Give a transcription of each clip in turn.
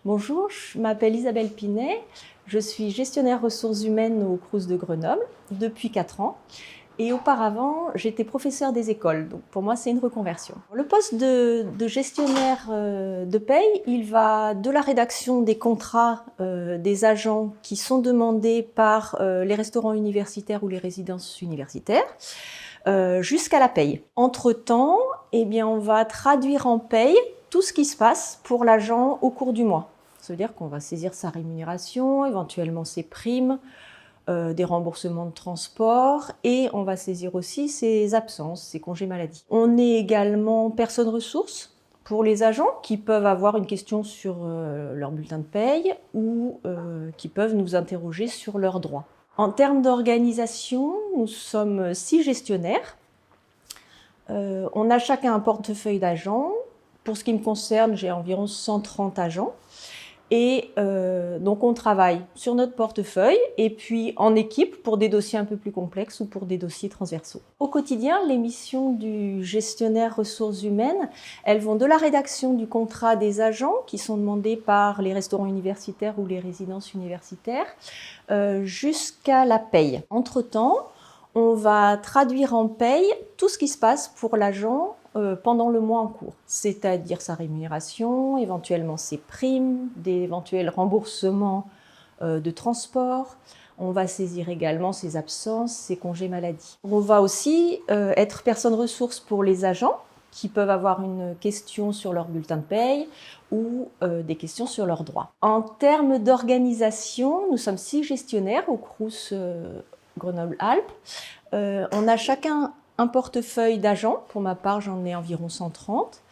Bonjour, je m'appelle Isabelle Pinet, je suis gestionnaire ressources humaines au Crous de Grenoble depuis 4 ans. Et auparavant, j'étais professeure des écoles, donc pour moi c'est une reconversion. Le poste de gestionnaire de paye, il va de la rédaction des contrats des agents qui sont demandés par les restaurants universitaires ou les résidences universitaires, jusqu'à la paye. Entre-temps, on va traduire en paye tout ce qui se passe pour l'agent au cours du mois. Ça veut dire qu'on va saisir sa rémunération, éventuellement ses primes, des remboursements de transport et on va saisir aussi ses absences, ses congés maladie. On est également personne ressource pour les agents qui peuvent avoir une question sur leur bulletin de paye ou qui peuvent nous interroger sur leurs droits. En termes d'organisation, nous sommes 6 gestionnaires. On a chacun un portefeuille d'agents. Pour ce qui me concerne, j'ai environ 130 agents. Et donc on travaille sur notre portefeuille et puis en équipe pour des dossiers un peu plus complexes ou pour des dossiers transversaux. Au quotidien, les missions du gestionnaire ressources humaines, elles vont de la rédaction du contrat des agents qui sont demandés par les restaurants universitaires ou les résidences universitaires jusqu'à la paye. Entre-temps, on va traduire en paye tout ce qui se passe pour l'agent pendant le mois en cours, c'est-à-dire sa rémunération, éventuellement ses primes, des éventuels remboursements de transport. On va saisir également ses absences, ses congés maladie. On va aussi être personne ressource pour les agents qui peuvent avoir une question sur leur bulletin de paye ou des questions sur leurs droits. En termes d'organisation, nous sommes 6 gestionnaires au Crous Grenoble-Alpes. On a chacun un portefeuille d'agents, pour ma part j'en ai environ 130,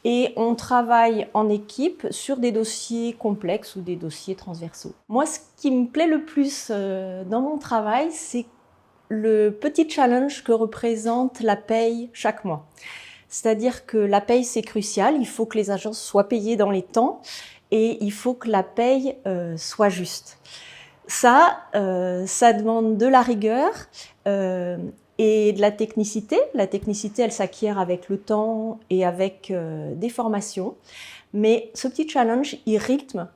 et on travaille en équipe sur des dossiers complexes ou des dossiers transversaux. Moi, ce qui me plaît le plus dans mon travail, c'est le petit challenge que représente la paye chaque mois. C'est-à-dire que la paye, c'est crucial, il faut que les agents soient payés dans les temps et il faut que la paye soit juste. Ça demande de la rigueur et de la technicité. La technicité, elle s'acquiert avec le temps et avec des formations. Mais ce petit challenge, il rythme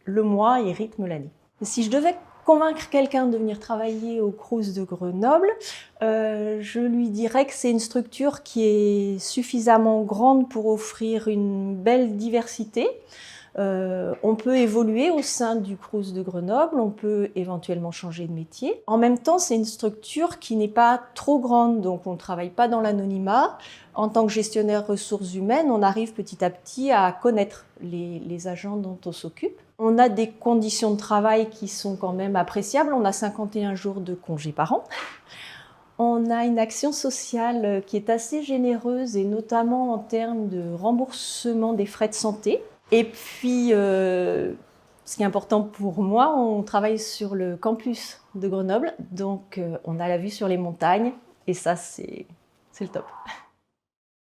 le mois, il rythme l'année. Si je devais convaincre quelqu'un de venir travailler au Crous de Grenoble, je lui dirais que c'est une structure qui est suffisamment grande pour offrir une belle diversité. On peut évoluer au sein du Crous de Grenoble, on peut éventuellement changer de métier. En même temps, c'est une structure qui n'est pas trop grande, donc on ne travaille pas dans l'anonymat. En tant que gestionnaire ressources humaines, on arrive petit à petit à connaître les agents dont on s'occupe. On a des conditions de travail qui sont quand même appréciables. On a 51 jours de congé par an. On a une action sociale qui est assez généreuse et notamment en termes de remboursement des frais de santé. Et puis, ce qui est important pour moi, on travaille sur le campus de Grenoble, donc on a la vue sur les montagnes et ça, c'est le top.